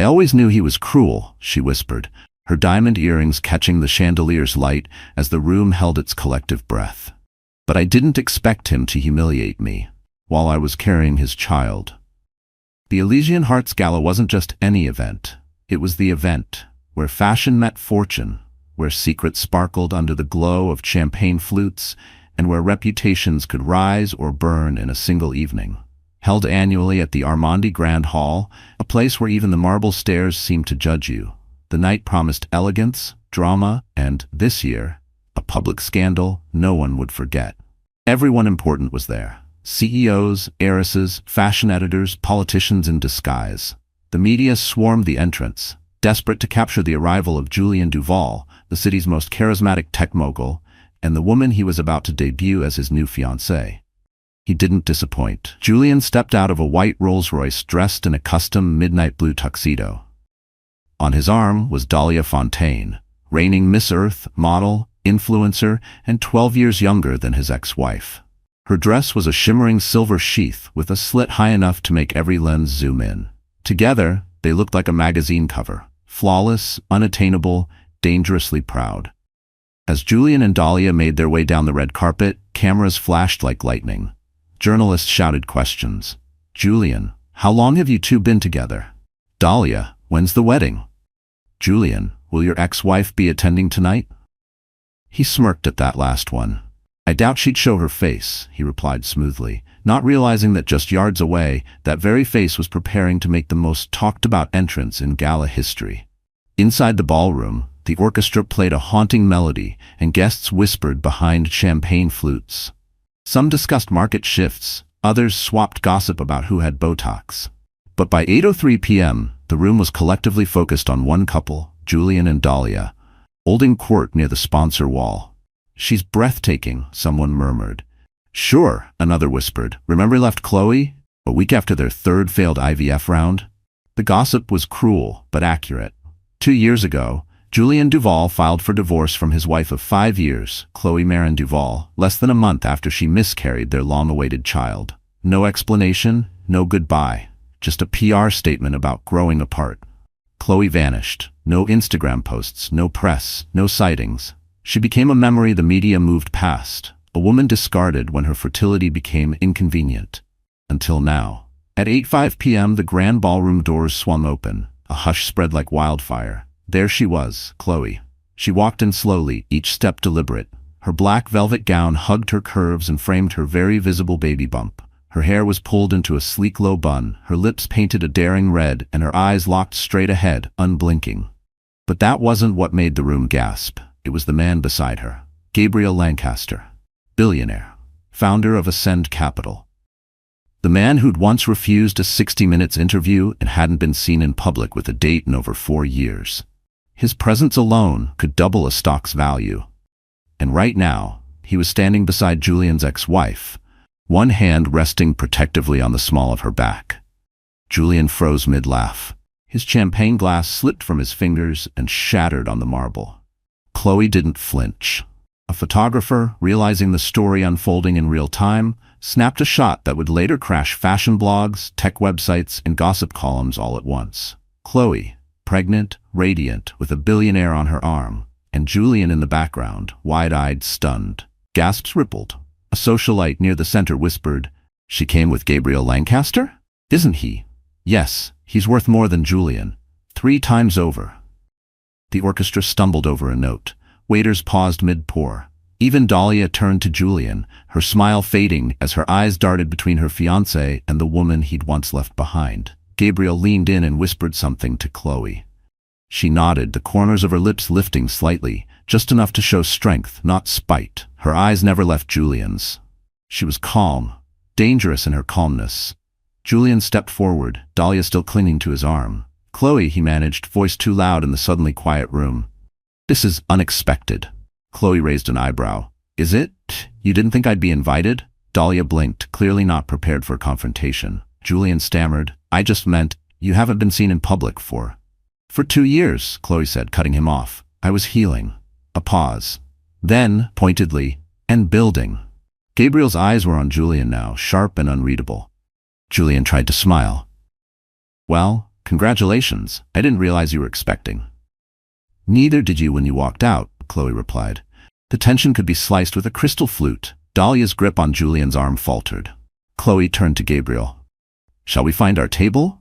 I always knew he was cruel, she whispered, her diamond earrings catching the chandelier's light as the room held its collective breath. But I didn't expect him to humiliate me while I was carrying his child. The Elysian Hearts Gala wasn't just any event. It was the event where fashion met fortune, where secrets sparkled under the glow of champagne flutes, and where reputations could rise or burn in a single evening. Held annually at the Armandi Grand Hall, a place where even the marble stairs seemed to judge you, the night promised elegance, drama, and, this year, a public scandal no one would forget. Everyone important was there. CEOs, heiresses, fashion editors, politicians in disguise. The media swarmed the entrance, desperate to capture the arrival of Julien Duval, the city's most charismatic tech mogul, and the woman he was about to debut as his new fiancée. He didn't disappoint. Julien stepped out of a white Rolls-Royce dressed in a custom midnight blue tuxedo. On his arm was Dahlia Fontaine, reigning Miss Earth, model, influencer, and 12 years younger than his ex-wife. Her dress was a shimmering silver sheath with a slit high enough to make every lens zoom in. Together, they looked like a magazine cover, flawless, unattainable, dangerously proud. As Julien and Dahlia made their way down the red carpet, cameras flashed like lightning. Journalists shouted questions. Julien, how long have you two been together? Dahlia, when's the wedding? Julien, will your ex-wife be attending tonight? He smirked at that last one. I doubt she'd show her face, he replied smoothly, not realizing that just yards away, that very face was preparing to make the most talked-about entrance in gala history. Inside the ballroom, the orchestra played a haunting melody, and guests whispered behind champagne flutes. Some discussed market shifts, others swapped gossip about who had Botox. But by 8:03 p.m., the room was collectively focused on one couple, Julien and Dahlia, holding court near the sponsor wall. She's breathtaking, someone murmured. Sure, another whispered. Remember left Chloe? A week after their third failed IVF round? The gossip was cruel, but accurate. 2 years ago, Julien Duval filed for divorce from his wife of 5 years, Chloe Marin Duval, less than a month after she miscarried their long-awaited child. No explanation, no goodbye, just a PR statement about growing apart. Chloe vanished. No Instagram posts, no press, no sightings. She became a memory the media moved past, a woman discarded when her fertility became inconvenient. Until now. At 8:05 p.m. the grand ballroom doors swung open. A hush spread like wildfire. There she was, Chloe. She walked in slowly, each step deliberate. Her black velvet gown hugged her curves and framed her very visible baby bump. Her hair was pulled into a sleek low bun, her lips painted a daring red, and her eyes locked straight ahead, unblinking. But that wasn't what made the room gasp. It was the man beside her, Gabriel Lancaster, billionaire, founder of Ascend Capital. The man who'd once refused a 60 Minutes interview and hadn't been seen in public with a date in over 4 years. His presence alone could double a stock's value. And right now, he was standing beside Julien's ex-wife, one hand resting protectively on the small of her back. Julien froze mid-laugh. His champagne glass slipped from his fingers and shattered on the marble. Chloe didn't flinch. A photographer, realizing the story unfolding in real time, snapped a shot that would later crash fashion blogs, tech websites, and gossip columns all at once. Chloe, pregnant, radiant, with a billionaire on her arm, and Julien in the background, wide-eyed, stunned. Gasps rippled. A socialite near the center whispered, "She came with Gabriel Lancaster? Isn't he? Yes, he's worth more than Julien. 3 times over." The orchestra stumbled over a note. Waiters paused mid-pour. Even Dahlia turned to Julien, her smile fading as her eyes darted between her fiancé and the woman he'd once left behind. Gabriel leaned in and whispered something to Chloe. She nodded, the corners of her lips lifting slightly, just enough to show strength, not spite. Her eyes never left Julien's. She was calm, dangerous in her calmness. Julien stepped forward, Dahlia still clinging to his arm. "Chloe," he managed, voice too loud in the suddenly quiet room. "This is unexpected." Chloe raised an eyebrow. "Is it? You didn't think I'd be invited?" Dahlia blinked, clearly not prepared for confrontation. Julien stammered, "I just meant, you haven't been seen in public for 2 years, Chloe said, cutting him off. "I was healing." A pause. Then, pointedly, "and building." Gabriel's eyes were on Julien now, sharp and unreadable. Julien tried to smile. "Well, Congratulations, I didn't realize you were expecting. Neither did you when you walked out, Chloe replied. The tension could be sliced with a crystal flute. Dahlia's grip on Julian's arm faltered. Chloe turned to Gabriel. Shall we find our table?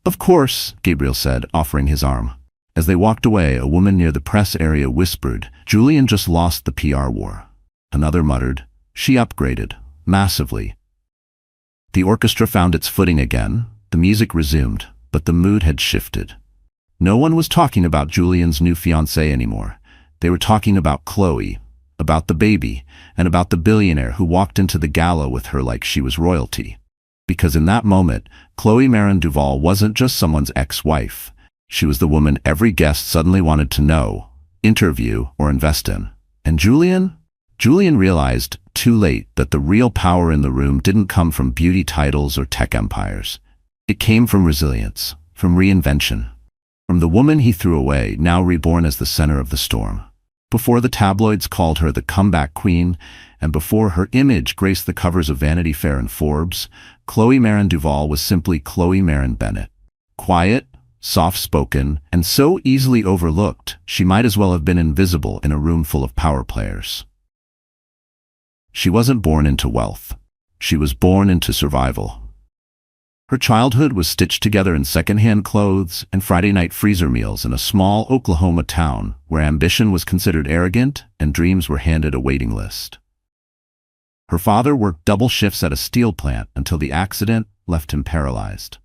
Of course, Gabriel said, offering his arm. As they walked away, a woman near the press area whispered, Julian just lost the PR war. Another muttered, she upgraded, massively. The orchestra found its footing again, the music resumed, but the mood had shifted. No one was talking about Julian's new fiancée anymore. They were talking about Chloe, about the baby, and about the billionaire who walked into the gala with her like she was royalty. Because in that moment, Chloe Marin Duval wasn't just someone's ex-wife. She was the woman every guest suddenly wanted to know, interview, or invest in. And Julian? Julian realized, too late, that the real power in the room didn't come from beauty titles or tech empires. It came from resilience, from reinvention, from the woman he threw away, now reborn as the center of the storm. Before the tabloids called her the comeback queen, and before her image graced the covers of Vanity Fair and Forbes, Chloe Marin Duval was simply Chloe Marin Bennett. Quiet, soft-spoken, and so easily overlooked, she might as well have been invisible in a room full of power players. She wasn't born into wealth. She was born into survival. Her childhood was stitched together in second-hand clothes and Friday night freezer meals in a small Oklahoma town where ambition was considered arrogant and dreams were handed a waiting list. Her father worked double shifts at a steel plant until the accident left him paralyzed.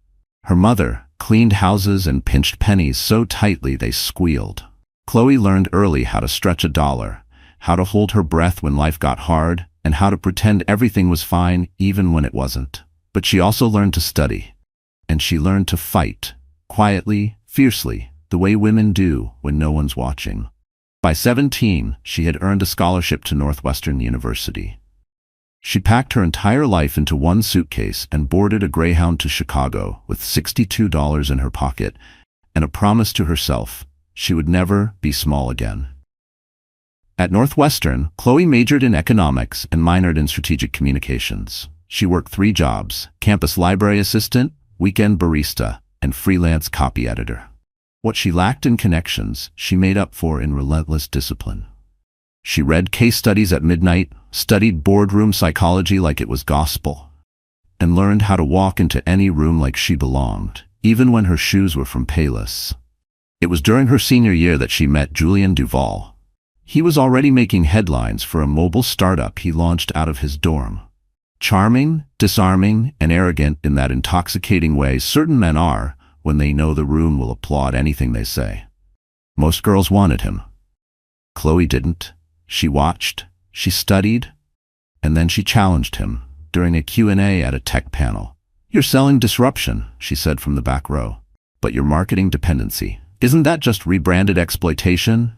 Her mother cleaned houses and pinched pennies so tightly they squealed. Chloe learned early how to stretch a dollar, how to hold her breath when life got hard, and how to pretend everything was fine even when it wasn't. But she also learned to study, and she learned to fight, quietly, fiercely, the way women do when no one's watching. By 17, she had earned a scholarship to Northwestern University. She packed her entire life into one suitcase and boarded a Greyhound to Chicago with $62 in her pocket and a promise to herself she would never be small again. At Northwestern, Chloe majored in economics and minored in strategic communications. She worked 3 jobs: campus library assistant, weekend barista, and freelance copy editor. What she lacked in connections, she made up for in relentless discipline. She read case studies at midnight, studied boardroom psychology like it was gospel, and learned how to walk into any room like she belonged, even when her shoes were from Payless. It was during her senior year that she met Julian Duval. He was already making headlines for a mobile startup he launched out of his dorm. Charming, disarming, and arrogant in that intoxicating way certain men are when they know the room will applaud anything they say. Most girls wanted him. Chloe didn't. She watched, she studied, and then she challenged him during a Q&A at a tech panel. You're selling disruption, she said from the back row. But you're marketing dependency. Isn't that just rebranded exploitation?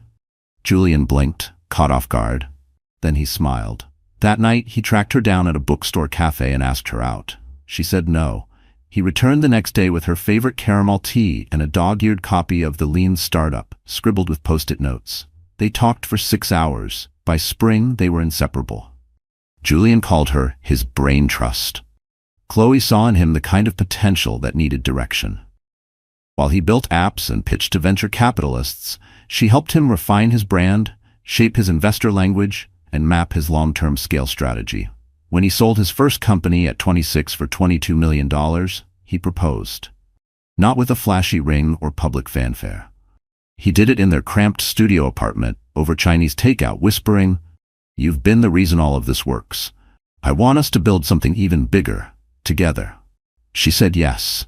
Julian blinked, caught off guard. Then he smiled. That night, he tracked her down at a bookstore cafe and asked her out. She said no. He returned the next day with her favorite caramel tea and a dog-eared copy of The Lean Startup, scribbled with post-it notes. They talked for 6 hours. By spring, they were inseparable. Julian called her his brain trust. Chloe saw in him the kind of potential that needed direction. While he built apps and pitched to venture capitalists, she helped him refine his brand, shape his investor language, and map his long-term scale strategy. When he sold his first company at 26 for $22 million, he proposed. Not with a flashy ring or public fanfare. He did it in their cramped studio apartment over Chinese takeout, whispering, "You've been the reason all of this works. I want us to build something even bigger, together." She said yes.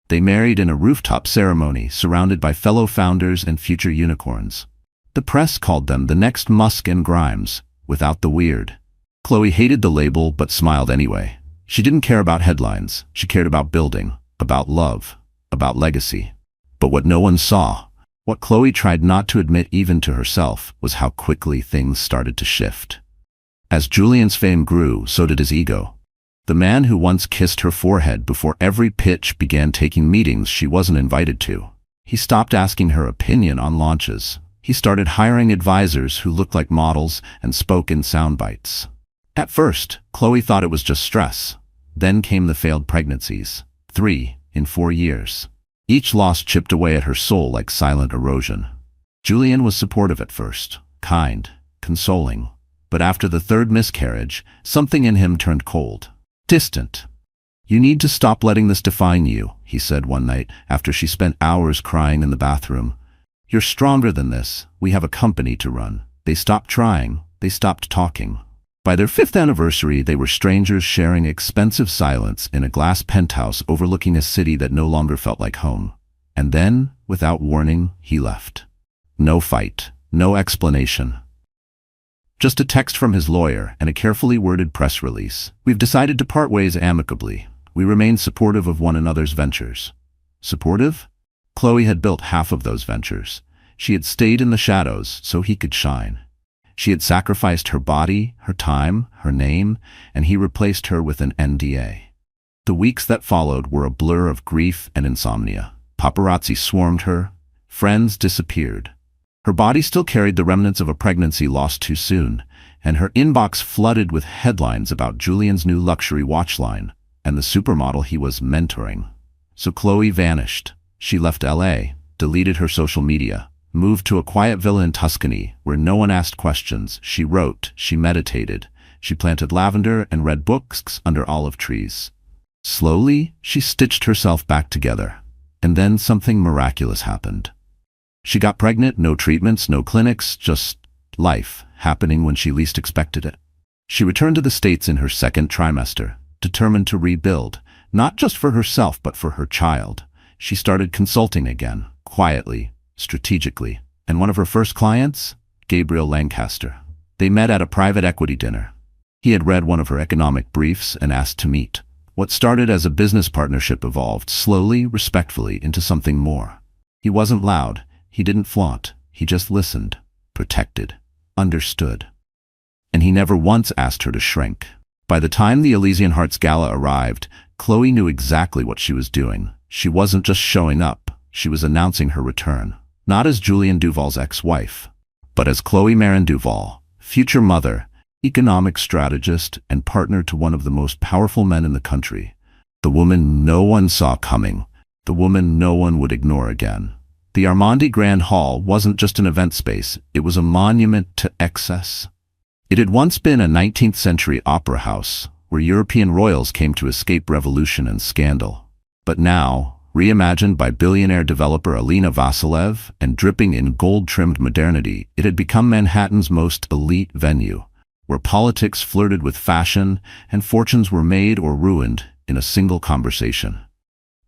They married in a rooftop ceremony surrounded by fellow founders and future unicorns. The press called them the next Musk and Grimes, without the weird. Chloe hated the label but smiled anyway. She didn't care about headlines. She cared about building, about love, about legacy. But what no one saw, what Chloe tried not to admit even to herself, was how quickly things started to shift. As Julian's fame grew, so did his ego. The man who once kissed her forehead before every pitch began taking meetings she wasn't invited to. He stopped asking her opinion on launches. He started hiring advisors who looked like models and spoke in sound bites. At first, Chloe thought it was just stress. Then came the failed pregnancies. 3 in 4 years. Each loss chipped away at her soul like silent erosion. Julian was supportive at first, kind, consoling. But after the third miscarriage, something in him turned cold, distant. "You need to stop letting this define you," he said one night after she spent hours crying in the bathroom. "You're stronger than this. We have a company to run." They stopped trying. They stopped talking. By their 5th anniversary, they were strangers sharing expensive silence in a glass penthouse overlooking a city that no longer felt like home. And then, without warning, he left. No fight, no explanation. Just a text from his lawyer and a carefully worded press release. "We've decided to part ways amicably. We remain supportive of one another's ventures." Supportive? Chloe had built half of those ventures. She had stayed in the shadows so he could shine. She had sacrificed her body, her time, her name, and he replaced her with an NDA. The weeks that followed were a blur of grief and insomnia. Paparazzi swarmed her. Friends disappeared. Her body still carried the remnants of a pregnancy lost too soon, and her inbox flooded with headlines about Julian's new luxury watch line and the supermodel he was mentoring. So Chloe vanished. She left LA, deleted her social media, moved to a quiet villa in Tuscany where no one asked questions. She wrote, she meditated, she planted lavender and read books under olive trees. Slowly, she stitched herself back together. And then something miraculous happened. She got pregnant, no treatments, no clinics, just life happening when she least expected it. She returned to the States in her 2nd trimester, determined to rebuild, not just for herself but for her child. She started consulting again, quietly, strategically. And one of her first clients? Gabriel Lancaster. They met at a private equity dinner. He had read one of her economic briefs and asked to meet. What started as a business partnership evolved slowly, respectfully, into something more. He wasn't loud. He didn't flaunt. He just listened, protected, understood. And he never once asked her to shrink. By the time the Elysian Hearts Gala arrived, Chloe knew exactly what she was doing. She wasn't just showing up. She was announcing her return. Not as Julian Duval's ex-wife, but as Chloe Marin Duval, future mother, economic strategist, and partner to one of the most powerful men in the country. The woman no one saw coming. The woman no one would ignore again. The Armandi Grand Hall wasn't just an event space. It was a monument to excess. It had once been a 19th century opera house where European royals came to escape revolution and scandal. But now, reimagined by billionaire developer Alina Vasilev and dripping in gold-trimmed modernity, it had become Manhattan's most elite venue, where politics flirted with fashion and fortunes were made or ruined in a single conversation.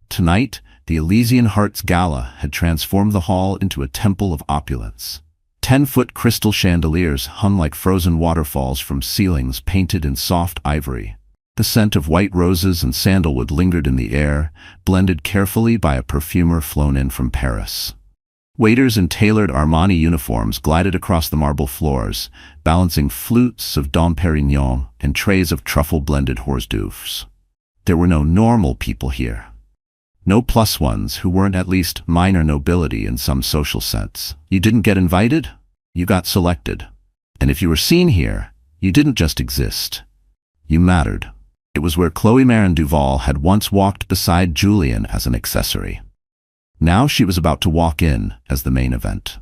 Tonight, the Elysian Hearts Gala had transformed the hall into a temple of opulence. 10-foot crystal chandeliers hung like frozen waterfalls from ceilings painted in soft ivory. The scent of white roses and sandalwood lingered in the air, blended carefully by a perfumer flown in from Paris. Waiters in tailored Armani uniforms glided across the marble floors, balancing flutes of Dom Pérignon and trays of truffle-blended hors d'oeuvres. There were no normal people here. No plus ones who weren't at least minor nobility in some social sense. You didn't get invited, you got selected. And if you were seen here, you didn't just exist. You mattered. It was where Chloe Marin Duval had once walked beside Julian as an accessory. Now she was about to walk in as the main event.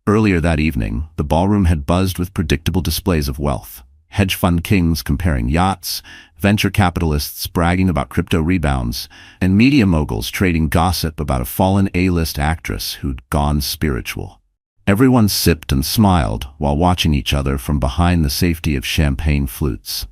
Earlier that evening, the ballroom had buzzed with predictable displays of wealth. Hedge fund kings comparing yachts, venture capitalists bragging about crypto rebounds, and media moguls trading gossip about a fallen A-list actress who'd gone spiritual. Everyone sipped and smiled while watching each other from behind the safety of champagne flutes.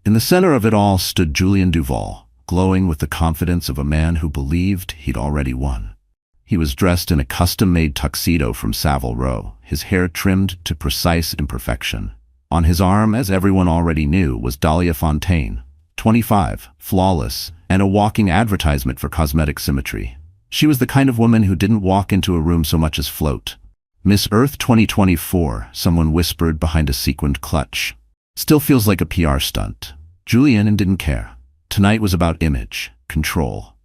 In the center of it all stood Julian Duval, glowing with the confidence of a man who believed he'd already won. He was dressed in a custom-made tuxedo from Savile Row, his hair trimmed to precise imperfection. On his arm, as everyone already knew, was Dahlia Fontaine, 25, flawless, and a walking advertisement for cosmetic symmetry. She was the kind of woman who didn't walk into a room so much as float. "Miss Earth 2024, someone whispered behind a sequined clutch. Still feels like a PR stunt. Julian didn't care. Tonight was about image, control,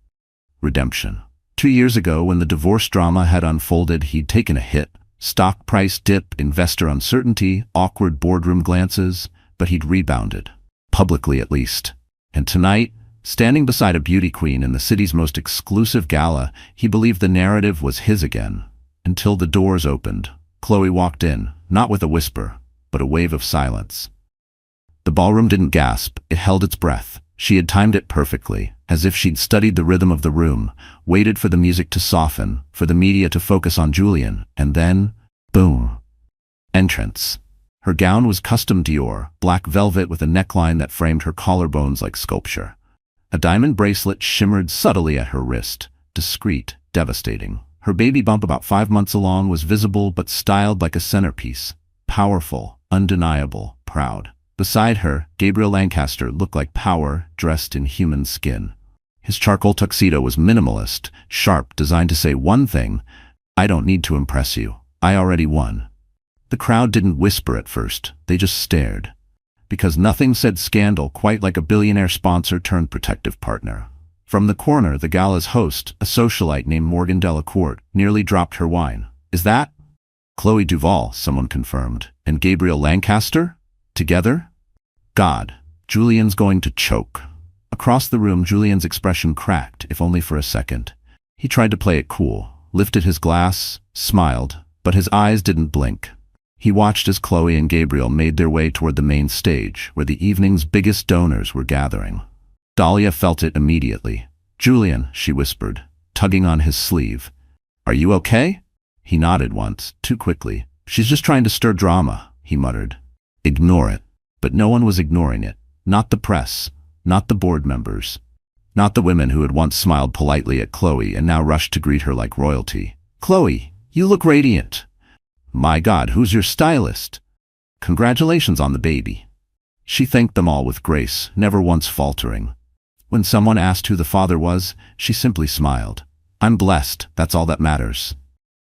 redemption. 2 years ago, when the divorce drama had unfolded, he'd taken a hit. Stock price dip, investor uncertainty, awkward boardroom glances, but he'd rebounded. Publicly at least. And tonight, Standing beside a beauty queen in the city's most exclusive gala, he believed the narrative was his again. Until the doors opened. Chloe walked in, not with a whisper, but a wave of silence. The ballroom didn't gasp, it held its breath. She had timed it perfectly, as if she'd studied the rhythm of the room, waited for the music to soften, for the media to focus on Julian, and then, boom. Entrance. Her gown was custom Dior, black velvet with a neckline that framed her collarbones like sculpture. A diamond bracelet shimmered subtly at her wrist, discreet, devastating. Her baby bump about 5 months along was visible but styled like a centerpiece. Powerful, undeniable, proud. Beside her, Gabriel Lancaster looked like power dressed in human skin. His charcoal tuxedo was minimalist, sharp, designed to say one thing: I don't need to impress you. I already won. The crowd didn't whisper at first, they just stared. Because nothing said scandal quite like a billionaire sponsor turned protective partner. From the corner, the gala's host, a socialite named Morgan Delacourt, nearly dropped her wine. Is that Chloe Duvall? Someone confirmed. And Gabriel Lancaster? Together? God, Julian's going to choke. Across the room, Julian's expression cracked, if only for a second. He tried to play it cool, lifted his glass, smiled, but his eyes didn't blink. He watched as Chloe and Gabriel made their way toward the main stage, where the evening's biggest donors were gathering. Dahlia felt it immediately. Julian, she whispered, tugging on his sleeve. Are you okay? He nodded once, too quickly. She's just trying to stir drama, he muttered. Ignore it. But no one was ignoring it. Not the press, not the board members, not the women who had once smiled politely at Chloe and now rushed to greet her like royalty. Chloe, you look radiant. My God, who's your stylist? Congratulations on the baby. She thanked them all with grace, never once faltering. When someone asked who the father was, she simply smiled. I'm blessed, that's all that matters.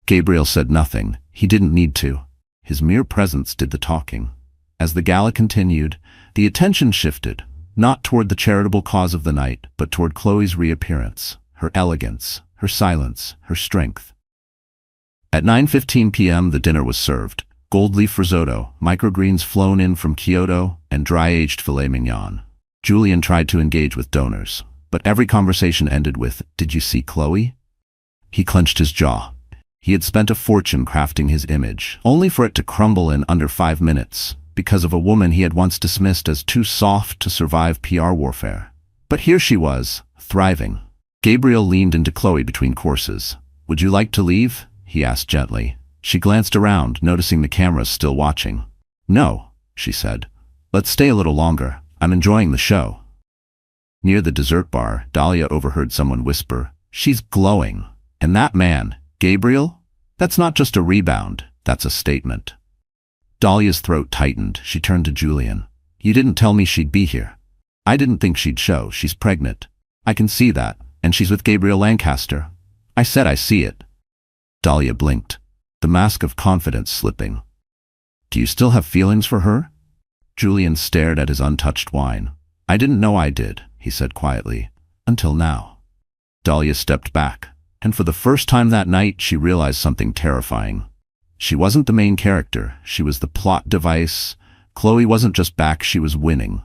Gabriel said nothing. He didn't need to. His mere presence did the talking. As the gala continued, the attention shifted, not toward the charitable cause of the night, but toward Chloe's reappearance, her elegance, her silence, her strength. At 9:15 p.m. the dinner was served. Gold leaf risotto, microgreens flown in from Kyoto, and dry-aged filet mignon. Julian tried to engage with donors, but every conversation ended with, "Did you see Chloe?" He clenched his jaw. He had spent a fortune crafting his image, only for it to crumble in under 5 minutes, because of a woman he had once dismissed as too soft to survive PR warfare. But here she was, thriving. Gabriel leaned into Chloe between courses. Would you like to leave? He asked gently. She glanced around, noticing the cameras still watching. No, she said. Let's stay a little longer. I'm enjoying the show. Near the dessert bar, Dahlia overheard someone whisper, She's glowing. And that man, Gabriel? That's not just a rebound, that's a statement. Dahlia's throat tightened. She turned to Julian. You didn't tell me she'd be here. I didn't think she'd show. She's pregnant. I can see that. And she's with Gabriel Lancaster. I said I see it. Dahlia blinked, the mask of confidence slipping. Do you still have feelings for her? Julian stared at his untouched wine. I didn't know I did, he said quietly. Until now. Dahlia stepped back, and for the first time that night she realized something terrifying. She wasn't the main character, she was the plot device. Chloe wasn't just back, she was winning.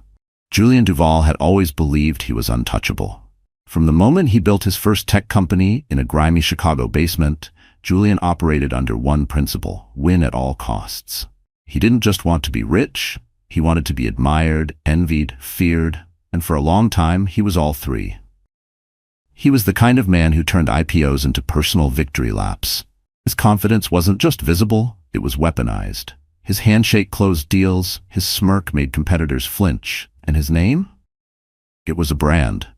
Julian Duvall had always believed he was untouchable. From the moment he built his first tech company in a grimy Chicago basement, Julian operated under one principle: win at all costs. He didn't just want to be rich, he wanted to be admired, envied, feared, and for a long time he was all three. He was the kind of man who turned IPOs into personal victory laps. His confidence wasn't just visible, it was weaponized. His handshake closed deals, his smirk made competitors flinch, and his name? It was a brand.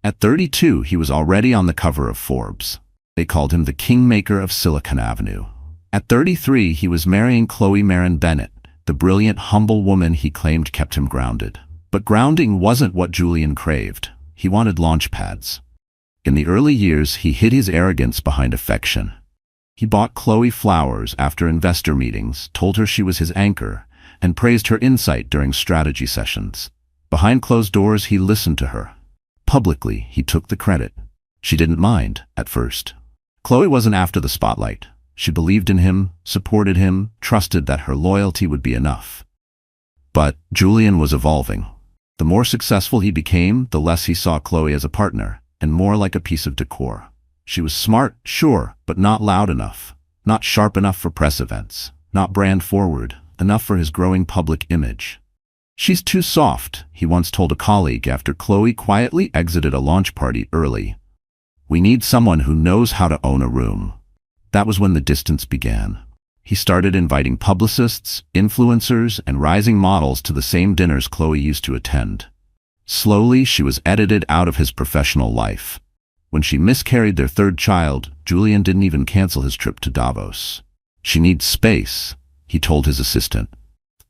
At 32, he was already on the cover of Forbes. They called him the Kingmaker of Silicon Avenue. At 33, he was marrying Chloe Marin Bennett, the brilliant, humble woman he claimed kept him grounded. But grounding wasn't what Julian craved. He wanted launch pads. In the early years, he hid his arrogance behind affection. He bought Chloe flowers after investor meetings, told her she was his anchor, and praised her insight during strategy sessions. Behind closed doors, he listened to her. Publicly, he took the credit. She didn't mind, at first. Chloe wasn't after the spotlight. She believed in him, supported him, trusted that her loyalty would be enough. But Julian was evolving. The more successful he became, the less he saw Chloe as a partner, and more like a piece of decor. She was smart, sure, but not loud enough. Not sharp enough for press events. Not brand forward enough for his growing public image. "She's too soft," he once told a colleague after Chloe quietly exited a launch party early. "We need someone who knows how to own a room." That was when the distance began. He started inviting publicists, influencers, and rising models to the same dinners Chloe used to attend. Slowly, she was edited out of his professional life. When she miscarried their third child, Julian didn't even cancel his trip to Davos. "She needs space," he told his assistant.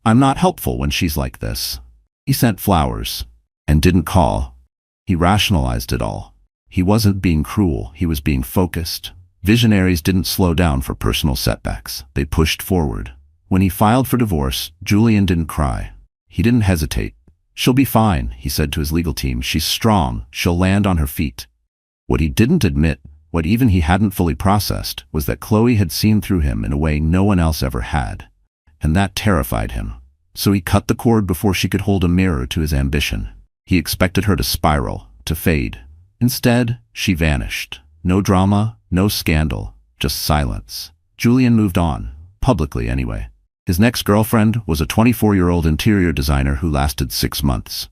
"I'm not helpful when she's like this." He sent flowers and didn't call. He rationalized it all. He wasn't being cruel, he was being focused. Visionaries didn't slow down for personal setbacks. They pushed forward. When he filed for divorce, Julian didn't cry. He didn't hesitate. "She'll be fine," he said to his legal team. "She's strong. She'll land on her feet." What he didn't admit, what even he hadn't fully processed, was that Chloe had seen through him in a way no one else ever had. And that terrified him. So he cut the cord before she could hold a mirror to his ambition. He expected her to spiral, to fade. Instead, she vanished. No drama, no scandal, just silence. Julian moved on, publicly anyway. His next girlfriend was a 24-year-old interior designer who lasted 6 months.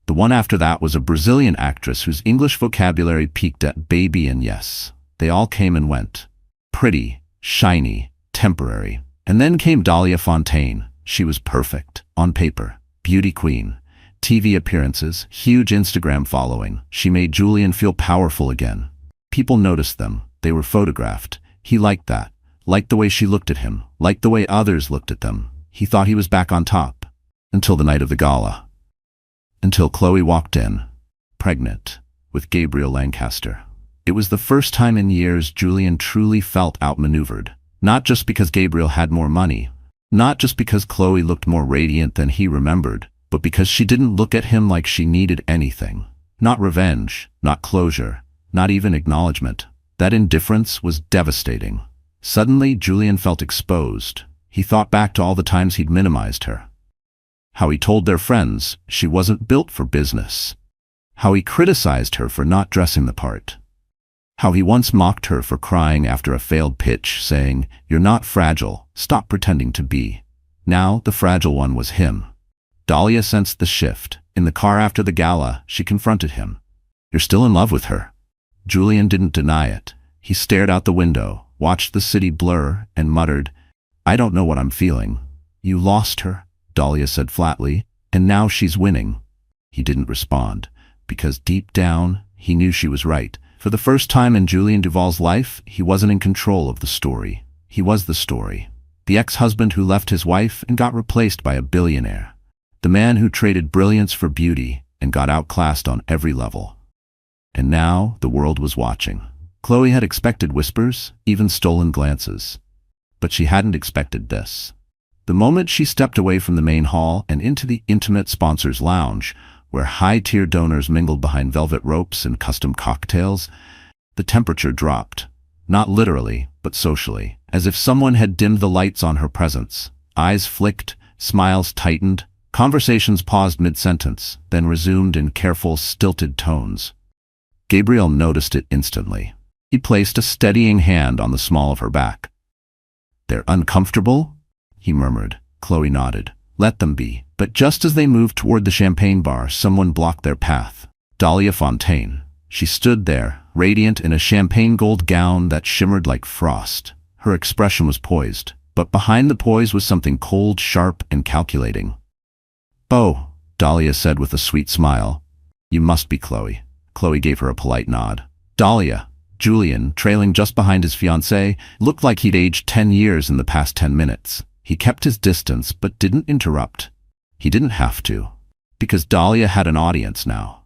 The one after that was a Brazilian actress whose English vocabulary peaked at baby and yes. They all came and went. Pretty, shiny, temporary. And then came Dahlia Fontaine. She was perfect, on paper, beauty queen. TV appearances, huge Instagram following. She made Julian feel powerful again. People noticed them. They were photographed. He liked that. Liked the way she looked at him. Liked the way others looked at them. He thought he was back on top. Until the night of the gala. Until Chloe walked in, pregnant, with Gabriel Lancaster. It was the first time in years Julian truly felt outmaneuvered. Not just because Gabriel had more money. Not just because Chloe looked more radiant than he remembered, but because she didn't look at him like she needed anything. Not revenge, not closure, not even acknowledgement. That indifference was devastating. Suddenly, Julian felt exposed. He thought back to all the times he'd minimized her. How he told their friends she wasn't built for business. How he criticized her for not dressing the part. How he once mocked her for crying after a failed pitch, saying, "You're not fragile, stop pretending to be." Now, the fragile one was him. Dahlia sensed the shift. In the car after the gala, she confronted him. "You're still in love with her." Julian didn't deny it. He stared out the window, watched the city blur, and muttered, "I don't know what I'm feeling." "You lost her," Dahlia said flatly, "and now she's winning." He didn't respond, because deep down, he knew she was right. For the first time in Julian Duval's life, he wasn't in control of the story. He was the story. The ex-husband who left his wife and got replaced by a billionaire. The man who traded brilliance for beauty and got outclassed on every level. And now, the world was watching. Chloe had expected whispers, even stolen glances. But she hadn't expected this. The moment she stepped away from the main hall and into the intimate sponsors' lounge, where high-tier donors mingled behind velvet ropes and custom cocktails, the temperature dropped. Not literally, but socially, as if someone had dimmed the lights on her presence. Eyes flicked, smiles tightened, conversations paused mid-sentence, then resumed in careful, stilted tones. Gabriel noticed it instantly. He placed a steadying hand on the small of her back. "They're uncomfortable?" he murmured. Chloe nodded. "Let them be." But just as they moved toward the champagne bar, someone blocked their path. Dahlia Fontaine. She stood there, radiant in a champagne gold gown that shimmered like frost. Her expression was poised, but behind the poise was something cold, sharp, and calculating. "Oh," Dahlia said with a sweet smile. "You must be Chloe." Chloe gave her a polite nod. Dahlia. Julian, trailing just behind his fiancée, looked like he'd aged 10 years in the past 10 minutes. He kept his distance, but didn't interrupt. He didn't have to, because Dahlia had an audience now.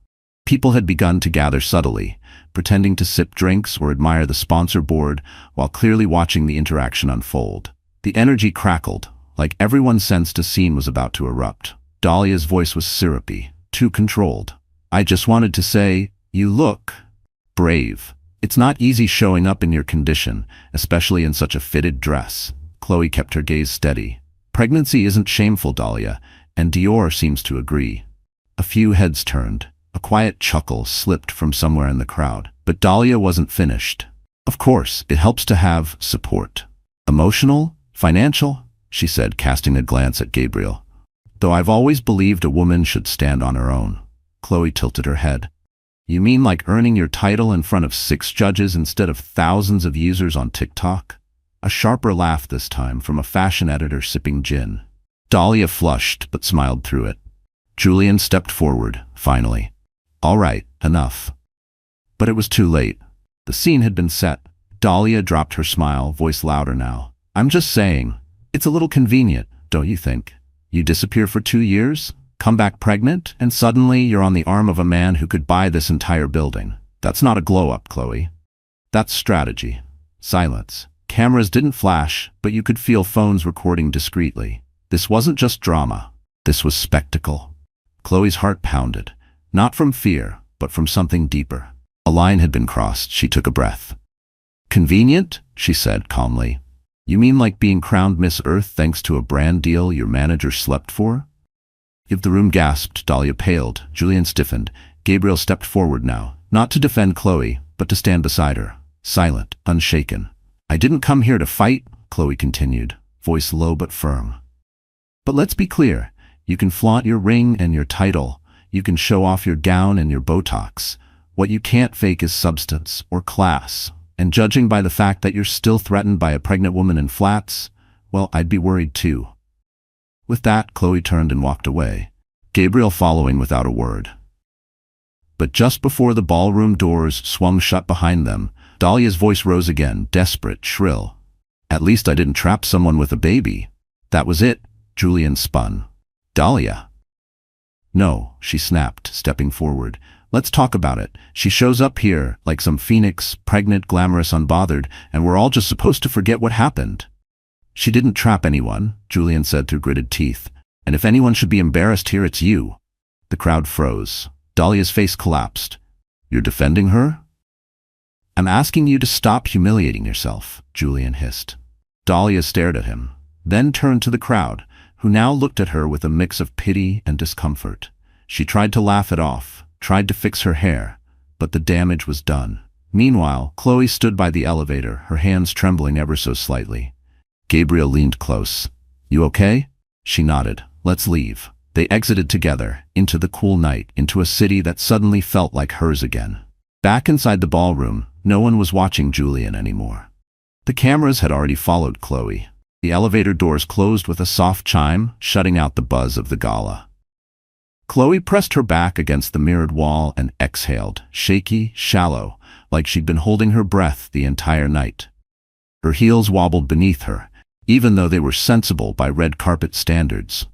People had begun to gather subtly, pretending to sip drinks or admire the sponsor board while clearly watching the interaction unfold. The energy crackled, like everyone sensed a scene was about to erupt. Dahlia's voice was syrupy, too controlled. "I just wanted to say, you look brave. It's not easy showing up in your condition, especially in such a fitted dress." Chloe kept her gaze steady. "Pregnancy isn't shameful, Dahlia, and Dior seems to agree." A few heads turned. A quiet chuckle slipped from somewhere in the crowd. But Dahlia wasn't finished. Of course, it helps to have support. Emotional? Financial? She said, casting a glance at Gabriel. Though I've always believed a woman should stand on her own. Chloe tilted her head. You mean like earning your title in front of 6 judges instead of thousands of users on TikTok? A sharper laugh this time from a fashion editor sipping gin. Dahlia flushed but smiled through it. Julian stepped forward, finally. All right, enough. But it was too late. The scene had been set. Dahlia dropped her smile, voice louder now. I'm just saying, it's a little convenient, don't you think? You disappear for 2 years, come back pregnant, and suddenly you're on the arm of a man who could buy this entire building. That's not a glow-up, Chloe. That's strategy. Silence. Cameras didn't flash, but you could feel phones recording discreetly. This wasn't just drama. This was spectacle. Chloe's heart pounded, not from fear, but from something deeper. A line had been crossed. She took a breath. Convenient? She said calmly. You mean like being crowned Miss Earth thanks to a brand deal your manager slept for? If the room gasped, Dahlia paled. Julian stiffened. Gabriel stepped forward now, not to defend Chloe, but to stand beside her, silent, unshaken. I didn't come here to fight, Chloe continued, voice low but firm. But let's be clear. You can flaunt your ring and your title. You can show off your gown and your Botox. What you can't fake is substance or class. And judging by the fact that you're still threatened by a pregnant woman in flats, well, I'd be worried too. With that, Chloe turned and walked away, Gabriel following without a word. But just before the ballroom doors swung shut behind them, Dahlia's voice rose again, desperate, shrill. At least I didn't trap someone with a baby. That was it, Julian spun. Dahlia. No, she snapped, stepping forward. Let's talk about it. She shows up here, like some phoenix, pregnant, glamorous, unbothered, and we're all just supposed to forget what happened. She didn't trap anyone, Julian said through gritted teeth. And if anyone should be embarrassed here, it's you. The crowd froze. Dahlia's face collapsed. You're defending her? I'm asking you to stop humiliating yourself, Julian hissed. Dahlia stared at him, then turned to the crowd, who now looked at her with a mix of pity and discomfort. She tried to laugh it off, tried to fix her hair, but the damage was done. Meanwhile, Chloe stood by the elevator, her hands trembling ever so slightly. Gabriel leaned close. You okay? She nodded. Let's leave. They exited together, into the cool night, into a city that suddenly felt like hers again. Back inside the ballroom, no one was watching Julian anymore. The cameras had already followed Chloe. The elevator doors closed with a soft chime, shutting out the buzz of the gala. Chloe pressed her back against the mirrored wall and exhaled, shaky, shallow, like she'd been holding her breath the entire night. Her heels wobbled beneath her, even though they were sensible by red carpet standards.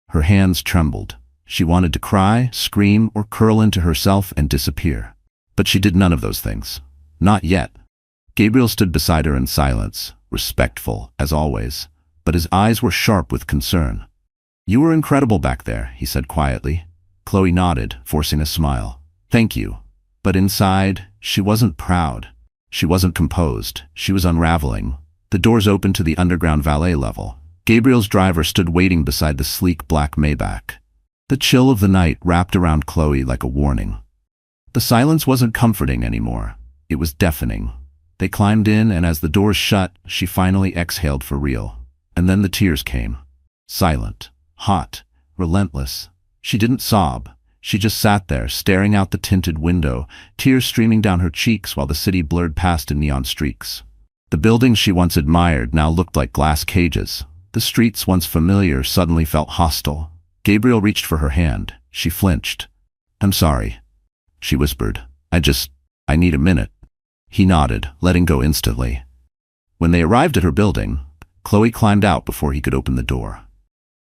Her hands trembled. She wanted to cry, scream, or curl into herself and disappear. But she did none of those things. Not yet. Gabriel stood beside her in silence, respectful, as always, but his eyes were sharp with concern. You were incredible back there, he said quietly. Chloe nodded, forcing a smile. Thank you. But inside, she wasn't proud. She wasn't composed. She was unraveling. The doors opened to the underground valet level. Gabriel's driver stood waiting beside the sleek black Maybach. The chill of the night wrapped around Chloe like a warning. The silence wasn't comforting anymore. It was deafening. They climbed in, and as the doors shut, she finally exhaled for real. And then the tears came. Silent. Hot, relentless. She didn't sob. She just sat there, staring out the tinted window, tears streaming down her cheeks while the city blurred past in neon streaks. The buildings she once admired now looked like glass cages. The streets, once familiar, suddenly felt hostile. Gabriel reached for her hand. She flinched. I'm sorry, she whispered. I need a minute. He nodded, letting go instantly. When they arrived at her building, Chloe climbed out before he could open the door.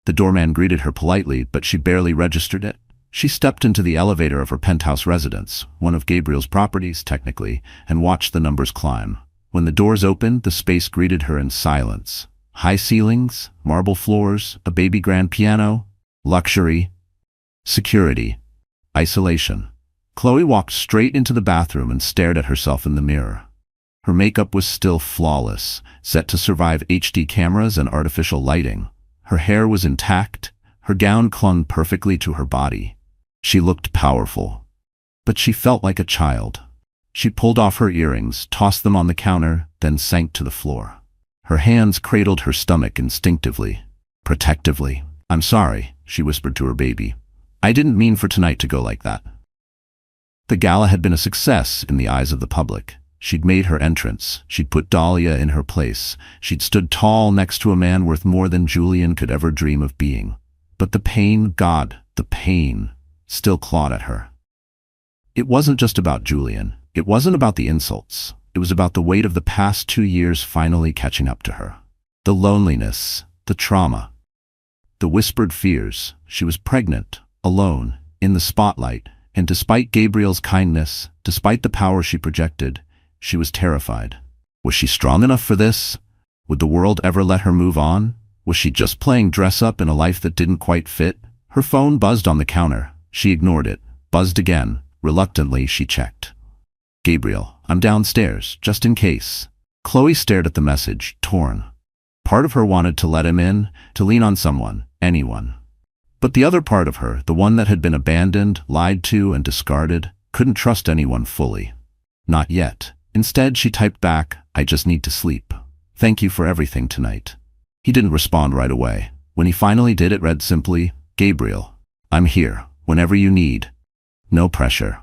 The doorman greeted her politely, but she barely registered it. She stepped into the elevator of her penthouse residence, one of Gabriel's properties, technically, and watched the numbers climb. When the doors opened, the space greeted her in silence. High ceilings, marble floors, a baby grand piano, luxury, security, isolation. Chloe walked straight into the bathroom and stared at herself in the mirror. Her makeup was still flawless, set to survive HD cameras and artificial lighting. Her hair was intact, her gown clung perfectly to her body. She looked powerful, but she felt like a child. She pulled off her earrings, tossed them on the counter, then sank to the floor. Her hands cradled her stomach instinctively, protectively. "I'm sorry," she whispered to her baby. "I didn't mean for tonight to go like that." The gala had been a success in the eyes of the public. She'd made her entrance. She'd put Dahlia in her place. She'd stood tall next to a man worth more than Julian could ever dream of being. But the pain, God, the pain, still clawed at her. It wasn't just about Julian. It wasn't about the insults. It was about the weight of the past 2 years finally catching up to her. The loneliness, the trauma, the whispered fears. She was pregnant, alone, in the spotlight, and despite Gabriel's kindness, despite the power she projected, she was terrified. Was she strong enough for this? Would the world ever let her move on? Was she just playing dress-up in a life that didn't quite fit? Her phone buzzed on the counter. She ignored it. Buzzed again. Reluctantly, she checked. "Gabriel, I'm downstairs, just in case." Chloe stared at the message, torn. Part of her wanted to let him in, to lean on someone, anyone. But the other part of her, the one that had been abandoned, lied to, and discarded, couldn't trust anyone fully. Not yet. Instead, she typed back, "I just need to sleep. Thank you for everything tonight." He didn't respond right away. When he finally did, it read simply, "Gabriel, I'm here, whenever you need. No pressure."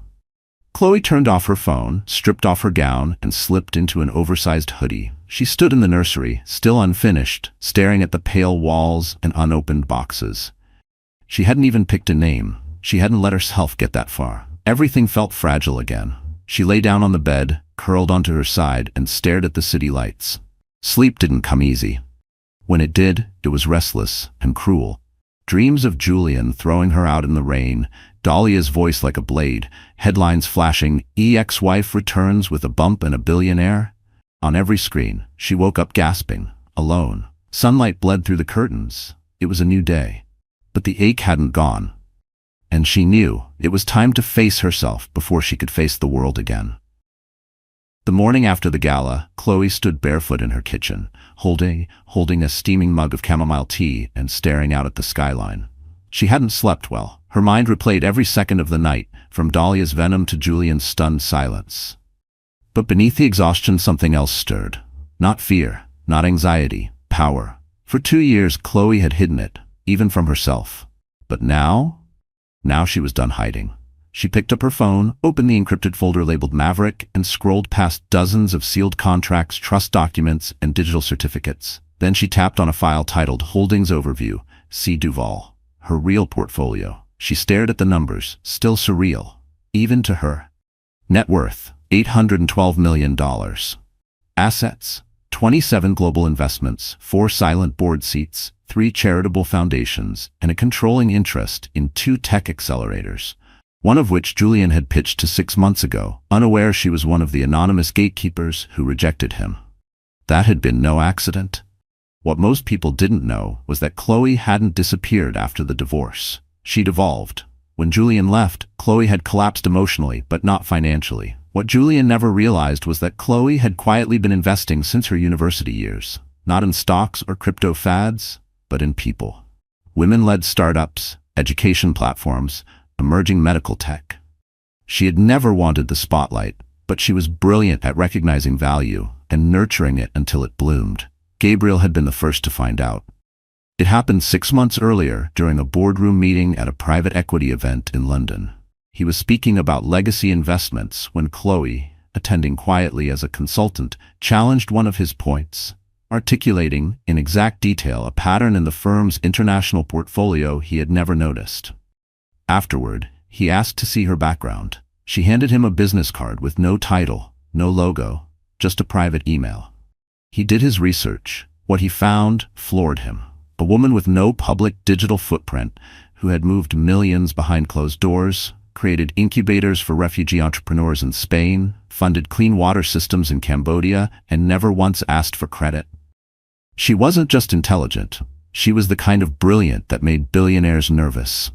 Chloe turned off her phone, stripped off her gown, and slipped into an oversized hoodie. She stood in the nursery, still unfinished, staring at the pale walls and unopened boxes. She hadn't even picked a name. She hadn't let herself get that far. Everything felt fragile again. She lay down on the bed, curled onto her side, and stared at the city lights. Sleep didn't come easy. When it did, it was restless and cruel. Dreams of Julian throwing her out in the rain, Dahlia's voice like a blade, headlines flashing, "Ex-wife returns with a bump and a billionaire." On every screen, she woke up gasping, alone. Sunlight bled through the curtains. It was a new day. But the ache hadn't gone. And she knew it was time to face herself before she could face the world again. The morning after the gala, Chloe stood barefoot in her kitchen, holding a steaming mug of chamomile tea and staring out at the skyline. She hadn't slept well. Her mind replayed every second of the night, from Dahlia's venom to Julian's stunned silence. But beneath the exhaustion, something else stirred. Not fear, not anxiety, power. For 2 years, Chloe had hidden it, even from herself. But now she was done hiding. She picked up her phone, opened the encrypted folder labeled Maverick, and scrolled past dozens of sealed contracts, trust documents, and digital certificates. Then she tapped on a file titled Holdings Overview, C. Duval, her real portfolio. She stared at the numbers, still surreal, even to her. Net worth, $812 million. Assets, 27 global investments, 4 silent board seats, 3 charitable foundations, and a controlling interest in 2 tech accelerators, one of which Julian had pitched to 6 months ago, unaware she was one of the anonymous gatekeepers who rejected him. That had been no accident. What most people didn't know was that Chloe hadn't disappeared after the divorce. She'd evolved. When Julian left, Chloe had collapsed emotionally, but not financially. What Julian never realized was that Chloe had quietly been investing since her university years, not in stocks or crypto fads, but in people. Women-led startups, education platforms, emerging medical tech. She had never wanted the spotlight, but she was brilliant at recognizing value and nurturing it until it bloomed. Gabriel had been the first to find out. It happened 6 months earlier during a boardroom meeting at a private equity event in London. He was speaking about legacy investments when Chloe, attending quietly as a consultant, challenged one of his points, articulating in exact detail a pattern in the firm's international portfolio he had never noticed. Afterward, he asked to see her background. She handed him a business card with no title, no logo, just a private email. He did his research. What he found floored him. A woman with no public digital footprint who had moved millions behind closed doors, created incubators for refugee entrepreneurs in Spain, funded clean water systems in Cambodia, and never once asked for credit. She wasn't just intelligent. She was the kind of brilliant that made billionaires nervous.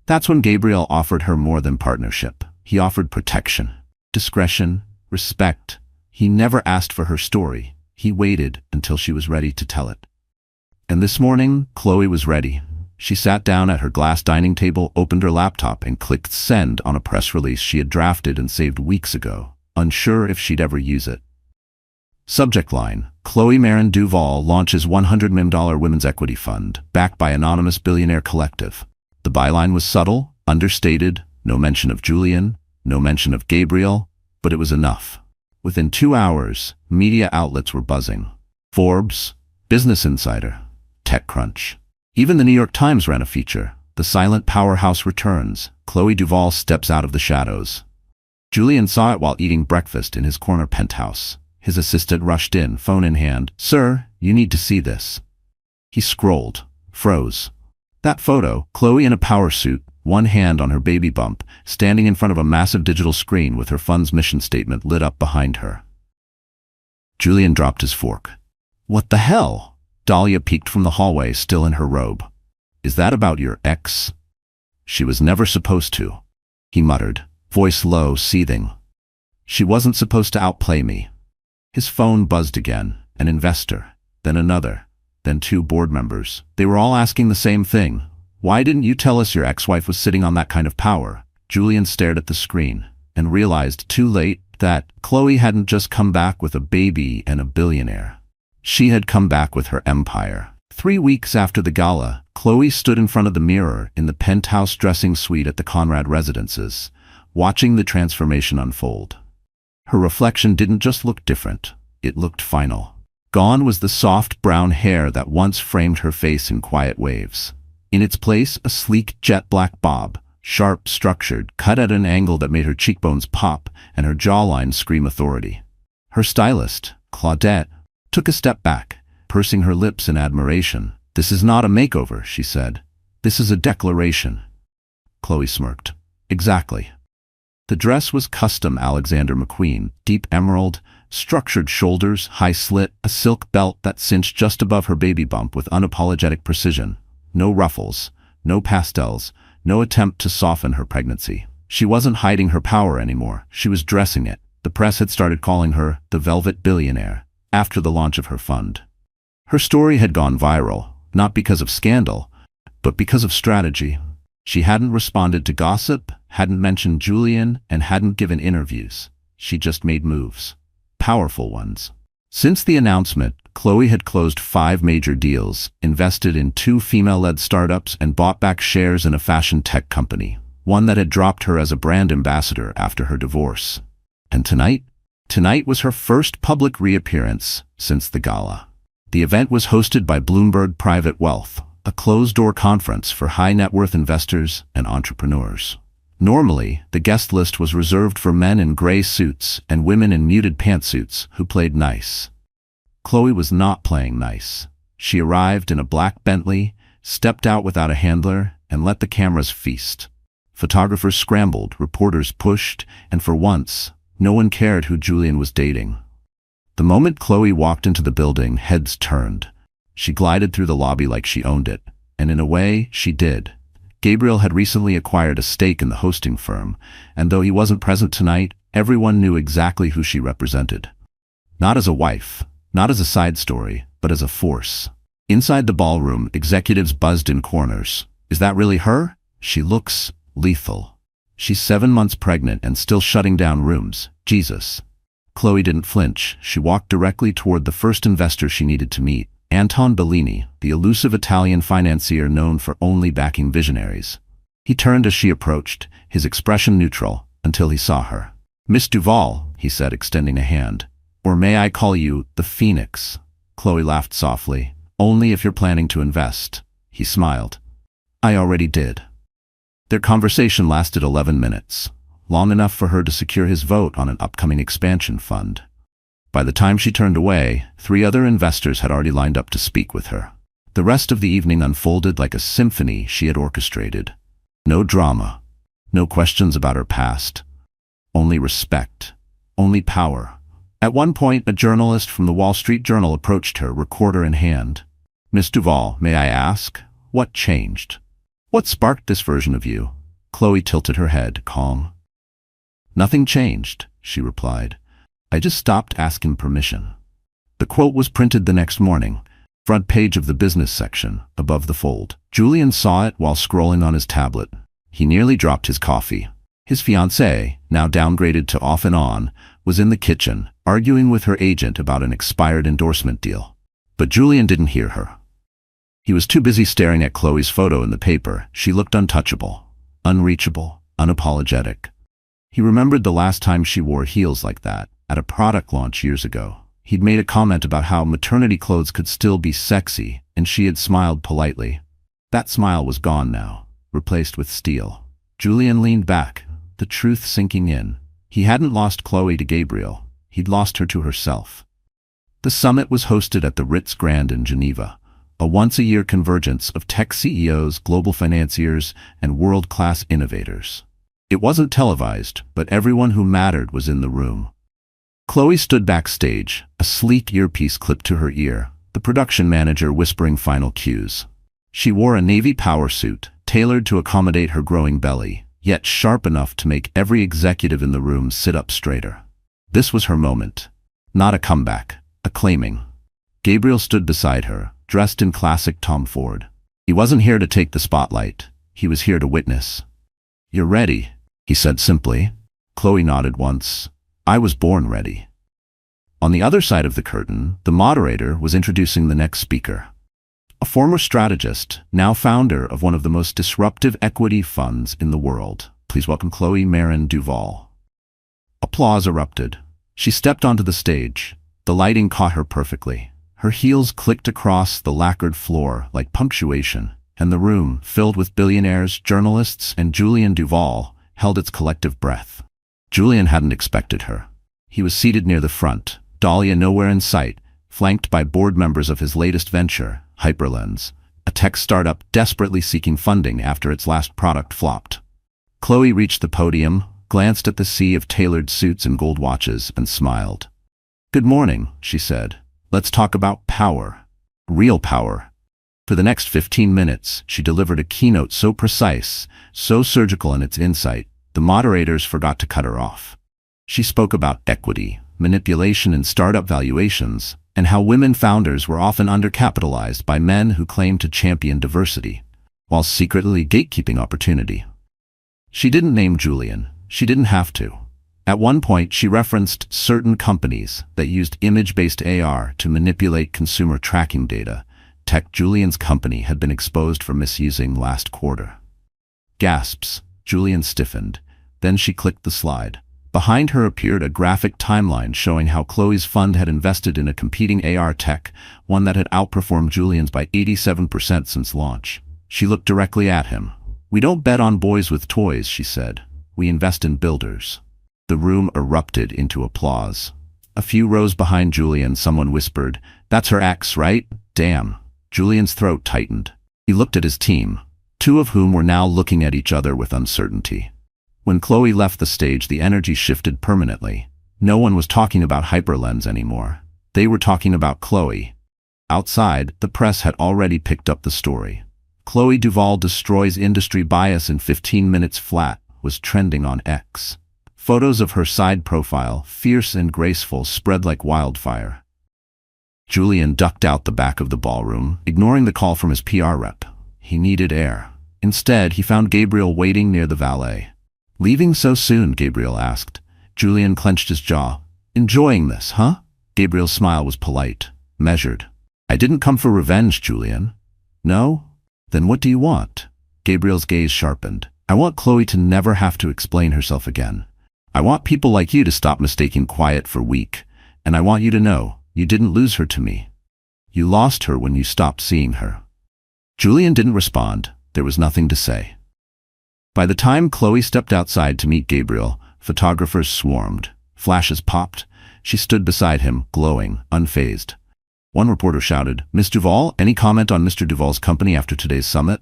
That's when Gabriel offered her more than partnership. He offered protection, discretion, respect. He never asked for her story. He waited until she was ready to tell it. And this morning, Chloe was ready. She sat down at her glass dining table, opened her laptop, and clicked send on a press release she had drafted and saved weeks ago, unsure if she'd ever use it. Subject line: Chloe Marin Duval launches $100 million women's equity fund, backed by anonymous billionaire collective. The byline was subtle, understated, no mention of Julian, no mention of Gabriel, but it was enough. Within 2 hours, media outlets were buzzing. Forbes, Business Insider, TechCrunch. Even the New York Times ran a feature. The silent powerhouse returns. Chloe Duval steps out of the shadows. Julian saw it while eating breakfast in his corner penthouse. His assistant rushed in, phone in hand. "Sir, you need to see this." He scrolled, froze. That photo, Chloe in a power suit, one hand on her baby bump, standing in front of a massive digital screen with her fund's mission statement lit up behind her. Julian dropped his fork. "What the hell?" Dahlia peeked from the hallway, still in her robe. "Is that about your ex?" "She was never supposed to," he muttered, voice low, seething. "She wasn't supposed to outplay me." His phone buzzed again. An investor, then another, then 2 board members. They were all asking the same thing. "Why didn't you tell us your ex-wife was sitting on that kind of power?" Julian stared at the screen and realized too late that Chloe hadn't just come back with a baby and a billionaire. She had come back with her empire. 3 weeks after the gala, Chloe stood in front of the mirror in the penthouse dressing suite at the Conrad residences, watching the transformation unfold. Her reflection didn't just look different, it looked final. Gone was the soft brown hair that once framed her face in quiet waves. In its place, a sleek jet-black bob, sharp, structured, cut at an angle that made her cheekbones pop and her jawline scream authority. Her stylist, Claudette, took a step back, pursing her lips in admiration. "This is not a makeover," she said. "This is a declaration." Chloe smirked. "Exactly." The dress was custom Alexander McQueen, deep emerald, structured shoulders, high slit, a silk belt that cinched just above her baby bump with unapologetic precision. No ruffles, no pastels, no attempt to soften her pregnancy. She wasn't hiding her power anymore, she was dressing it. The press had started calling her the Velvet Billionaire after the launch of her fund. Her story had gone viral, not because of scandal, but because of strategy. She hadn't responded to gossip, hadn't mentioned Julian, and hadn't given interviews. She just made moves. Powerful ones. Since the announcement, Chloe had closed 5 major deals, invested in 2 female-led startups, and bought back shares in a fashion tech company, one that had dropped her as a brand ambassador after her divorce. And tonight? Tonight was her first public reappearance since the gala. The event was hosted by Bloomberg Private Wealth, a closed-door conference for high-net-worth investors and entrepreneurs. Normally, the guest list was reserved for men in gray suits and women in muted pantsuits who played nice. Chloe was not playing nice. She arrived in a black Bentley, stepped out without a handler, and let the cameras feast. Photographers scrambled, reporters pushed, and for once, no one cared who Julian was dating. The moment Chloe walked into the building, heads turned. She glided through the lobby like she owned it, and in a way, she did. Gabriel had recently acquired a stake in the hosting firm, and though he wasn't present tonight, everyone knew exactly who she represented. Not as a wife, not as a side story, but as a force. Inside the ballroom, executives buzzed in corners. "Is that really her? She looks lethal. She's 7 months pregnant and still shutting down rooms. Jesus." Chloe didn't flinch. She walked directly toward the first investor she needed to meet. Anton Bellini, the elusive Italian financier known for only backing visionaries. He turned as she approached, his expression neutral, until he saw her. "Miss Duval," he said, extending a hand. "Or may I call you the Phoenix?" Chloe laughed softly. "Only if you're planning to invest." He smiled. "I already did." Their conversation lasted 11 minutes, long enough for her to secure his vote on an upcoming expansion fund. By the time she turned away, 3 other investors had already lined up to speak with her. The rest of the evening unfolded like a symphony she had orchestrated. No drama, no questions about her past. Only respect, only power. At one point, a journalist from the Wall Street Journal approached her, recorder in hand. "Miss Duval, may I ask, what changed? What sparked this version of you?" Chloe tilted her head, calm. "Nothing changed," she replied. "I just stopped asking permission." The quote was printed the next morning. Front page of the business section, above the fold. Julian saw it while scrolling on his tablet. He nearly dropped his coffee. His fiancée, now downgraded to off and on, was in the kitchen, arguing with her agent about an expired endorsement deal. But Julian didn't hear her. He was too busy staring at Chloe's photo in the paper. She looked untouchable, unreachable, unapologetic. He remembered the last time she wore heels like that, at a product launch years ago. He'd made a comment about how maternity clothes could still be sexy, and she had smiled politely. That smile was gone now, replaced with steel. Julian leaned back, the truth sinking in. He hadn't lost Chloe to Gabriel. He'd lost her to herself. The summit was hosted at the Ritz Grand in Geneva, a once-a-year convergence of tech CEOs, global financiers, and world-class innovators. It wasn't televised, but everyone who mattered was in the room. Chloe stood backstage, a sleek earpiece clipped to her ear, the production manager whispering final cues. She wore a navy power suit, tailored to accommodate her growing belly, yet sharp enough to make every executive in the room sit up straighter. This was her moment. Not a comeback, a claiming. Gabriel stood beside her, dressed in classic Tom Ford. He wasn't here to take the spotlight. He was here to witness. "You're ready," he said simply. Chloe nodded once. "I was born ready." On the other side of the curtain, the moderator was introducing the next speaker. A former strategist, now founder of one of the most disruptive equity funds in the world. Please welcome Chloe Marin Duval. Applause erupted. She stepped onto the stage. The lighting caught her perfectly. Her heels clicked across the lacquered floor like punctuation, and the room, filled with billionaires, journalists, and Julian Duval, held its collective breath. Julian hadn't expected her. He was seated near the front, Dahlia nowhere in sight, flanked by board members of his latest venture, Hyperlens, a tech startup desperately seeking funding after its last product flopped. Chloe reached the podium, glanced at the sea of tailored suits and gold watches, and smiled. "Good morning," she said. "Let's talk about power. Real power." For the next 15 minutes, she delivered a keynote so precise, so surgical in its insight, the moderators forgot to cut her off. She spoke about equity, manipulation in startup valuations, and how women founders were often undercapitalized by men who claimed to champion diversity, while secretly gatekeeping opportunity. She didn't name Julian. She didn't have to. At one point, she referenced certain companies that used image-based AR to manipulate consumer tracking data. Tech Julian's company had been exposed for misusing last quarter. Gasps. Julian stiffened. Then she clicked the slide. Behind her appeared a graphic timeline showing how Chloe's fund had invested in a competing AR tech, one that had outperformed Julian's by 87% since launch. She looked directly at him. "We don't bet on boys with toys," she said. "We invest in builders." The room erupted into applause. A few rows behind Julian, someone whispered, "That's her ex, right? Damn." Julian's throat tightened. He looked at his team, two of whom were now looking at each other with uncertainty. When Chloe left the stage, the energy shifted permanently. No one was talking about Hyperlens anymore. They were talking about Chloe. Outside, the press had already picked up the story. "Chloe Duval destroys industry bias in 15 minutes flat," was trending on X. Photos of her side profile, fierce and graceful, spread like wildfire. Julian ducked out the back of the ballroom, ignoring the call from his PR rep. He needed air. Instead, he found Gabriel waiting near the valet. "Leaving so soon?" Gabriel asked. Julian clenched his jaw. "Enjoying this, huh?" Gabriel's smile was polite, measured. "I didn't come for revenge, Julian." "No? Then what do you want?" Gabriel's gaze sharpened. "I want Chloe to never have to explain herself again. I want people like you to stop mistaking quiet for weak, and I want you to know you didn't lose her to me. You lost her when you stopped seeing her." Julian didn't respond. There was nothing to say. By the time Chloe stepped outside to meet Gabriel, photographers swarmed. Flashes popped. She stood beside him, glowing, unfazed. One reporter shouted, "Miss Duval, any comment on Mr. Duval's company after today's summit?"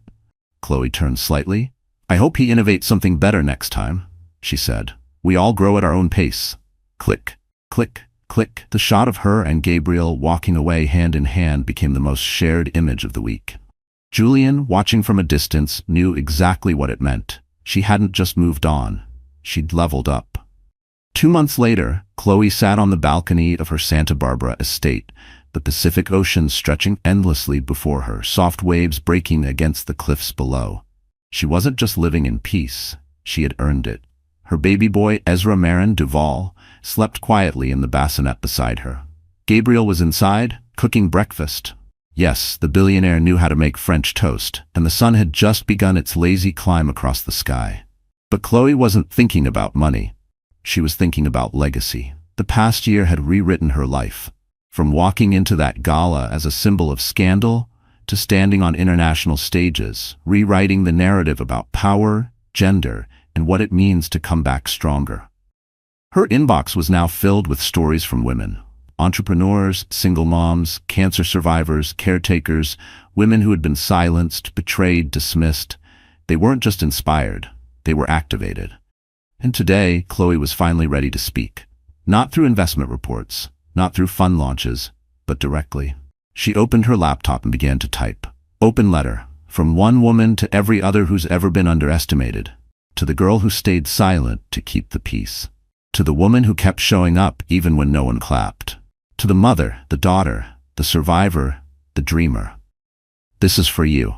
Chloe turned slightly. "I hope he innovates something better next time," she said. "We all grow at our own pace." Click, click, click. The shot of her and Gabriel walking away hand in hand became the most shared image of the week. Julian, watching from a distance, knew exactly what it meant. She hadn't just moved on. She'd leveled up. 2 months later, Chloe sat on the balcony of her Santa Barbara estate, the Pacific Ocean stretching endlessly before her, soft waves breaking against the cliffs below. She wasn't just living in peace, she had earned it. Her baby boy, Ezra Marin Duval, slept quietly in the bassinet beside her. Gabriel was inside, cooking breakfast. Yes, the billionaire knew how to make French toast, and the sun had just begun its lazy climb across the sky. But Chloe wasn't thinking about money. She was thinking about legacy. The past year had rewritten her life. From walking into that gala as a symbol of scandal, to standing on international stages, rewriting the narrative about power, gender, and what it means to come back stronger. Her inbox was now filled with stories from women. Entrepreneurs, single moms, cancer survivors, caretakers, women who had been silenced, betrayed, dismissed. They weren't just inspired, they were activated. And today, Chloe was finally ready to speak. Not through investment reports, not through fund launches, but directly. She opened her laptop and began to type. Open letter, from one woman to every other who's ever been underestimated. To the girl who stayed silent to keep the peace. To the woman who kept showing up even when no one clapped. To the mother, the daughter, the survivor, the dreamer. This is for you.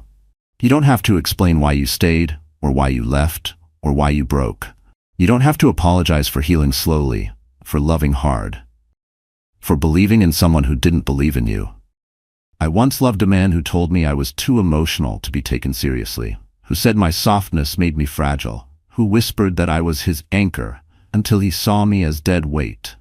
You don't have to explain why you stayed, or why you left, or why you broke. You don't have to apologize for healing slowly, for loving hard, for believing in someone who didn't believe in you. I once loved a man who told me I was too emotional to be taken seriously, who said my softness made me fragile, who whispered that I was his anchor until he saw me as dead weight.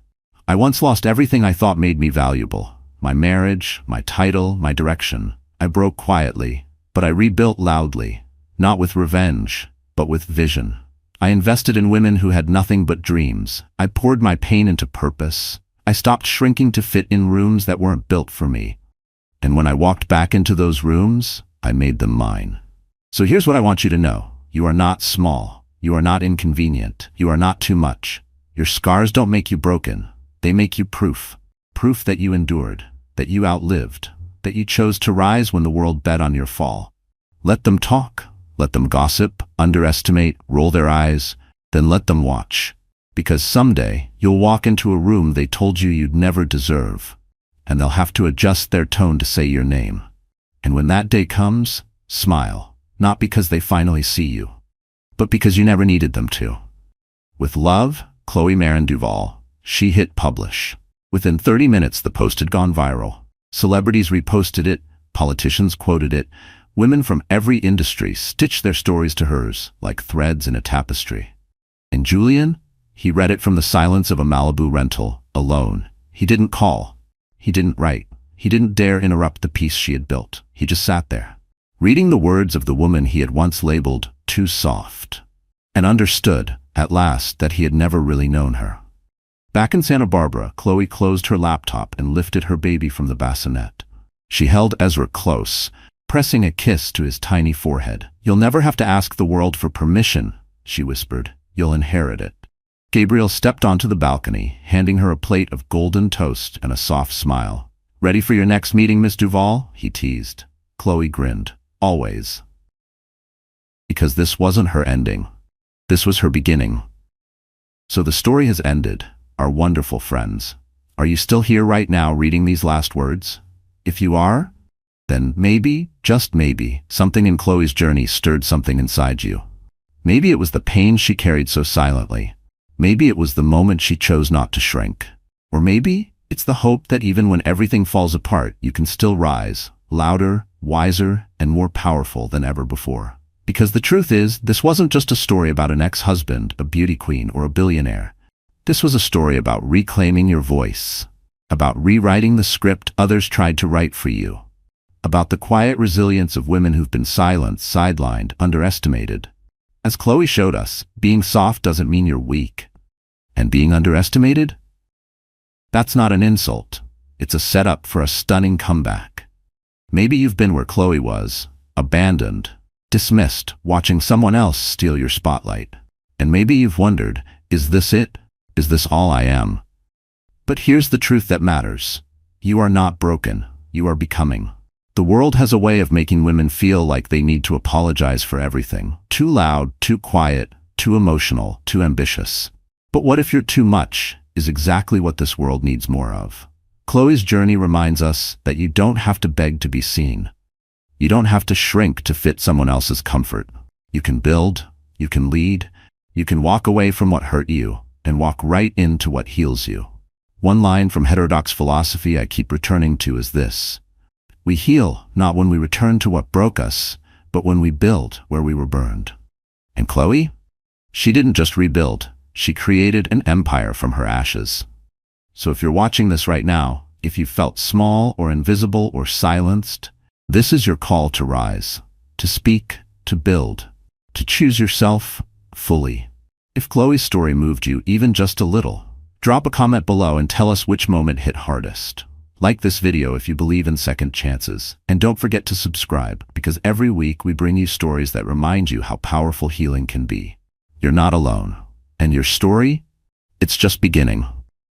I once lost everything I thought made me valuable. My marriage, my title, my direction. I broke quietly, but I rebuilt loudly, not with revenge, but with vision. I invested in women who had nothing but dreams. I poured my pain into purpose. I stopped shrinking to fit in rooms that weren't built for me. And when I walked back into those rooms, I made them mine. So here's what I want you to know. You are not small. You are not inconvenient. You are not too much. Your scars don't make you broken. They make you proof. Proof that you endured, that you outlived, that you chose to rise when the world bet on your fall. Let them talk. Let them gossip, underestimate, roll their eyes, then let them watch. Because someday, you'll walk into a room they told you you'd never deserve, and they'll have to adjust their tone to say your name. And when that day comes, smile, not because they finally see you, but because you never needed them to. With love, Chloe Marin Duval. She hit publish. Within 30 minutes, the post had gone viral. Celebrities reposted it, politicians quoted it, women from every industry stitched their stories to hers like threads in a tapestry. And Julian? He read it from the silence of a Malibu rental, alone. He didn't call. He didn't write. He didn't dare interrupt the peace she had built. He just sat there, reading the words of the woman he had once labeled too soft, and understood, at last, that he had never really known her. Back in Santa Barbara, Chloe closed her laptop and lifted her baby from the bassinet. She held Ezra close, pressing a kiss to his tiny forehead. You'll never have to ask the world for permission, she whispered. You'll inherit it. Gabriel stepped onto the balcony, handing her a plate of golden toast and a soft smile. Ready for your next meeting, Miss Duval? He teased. Chloe grinned. Always. Because this wasn't her ending. This was her beginning. So the story has ended, our wonderful friends. Are you still here right now reading these last words? If you are, then maybe, just maybe, something in Chloe's journey stirred something inside you. Maybe it was the pain she carried so silently. Maybe it was the moment she chose not to shrink. Or maybe it's the hope that even when everything falls apart, you can still rise, louder, wiser, and more powerful than ever before. Because the truth is, this wasn't just a story about an ex-husband, a beauty queen, or a billionaire. This was a story about reclaiming your voice, about rewriting the script others tried to write for you, about the quiet resilience of women who've been silenced, sidelined, underestimated. As Chloe showed us, being soft doesn't mean you're weak. And being underestimated? That's not an insult. It's a setup for a stunning comeback. Maybe you've been where Chloe was, abandoned, dismissed, watching someone else steal your spotlight. And maybe you've wondered, is this it? Is this all I am? But here's the truth that matters. You are not broken. You are becoming. The world has a way of making women feel like they need to apologize for everything. Too loud, too quiet, too emotional, too ambitious. But what if you're too much is exactly what this world needs more of. Chloe's journey reminds us that you don't have to beg to be seen. You don't have to shrink to fit someone else's comfort. You can build, you can lead, you can walk away from what hurt you and walk right into what heals you. One line from heterodox philosophy I keep returning to is this: we heal not when we return to what broke us, but when we build where we were burned. And Chloe? She didn't just rebuild, she created an empire from her ashes. So if you're watching this right now, if you felt small or invisible or silenced, this is your call to rise, to speak, to build, to choose yourself fully. If Chloe's story moved you even just a little, drop a comment below and tell us which moment hit hardest. Like this video if you believe in second chances. And don't forget to subscribe, because every week we bring you stories that remind you how powerful healing can be. You're not alone. And your story? It's just beginning.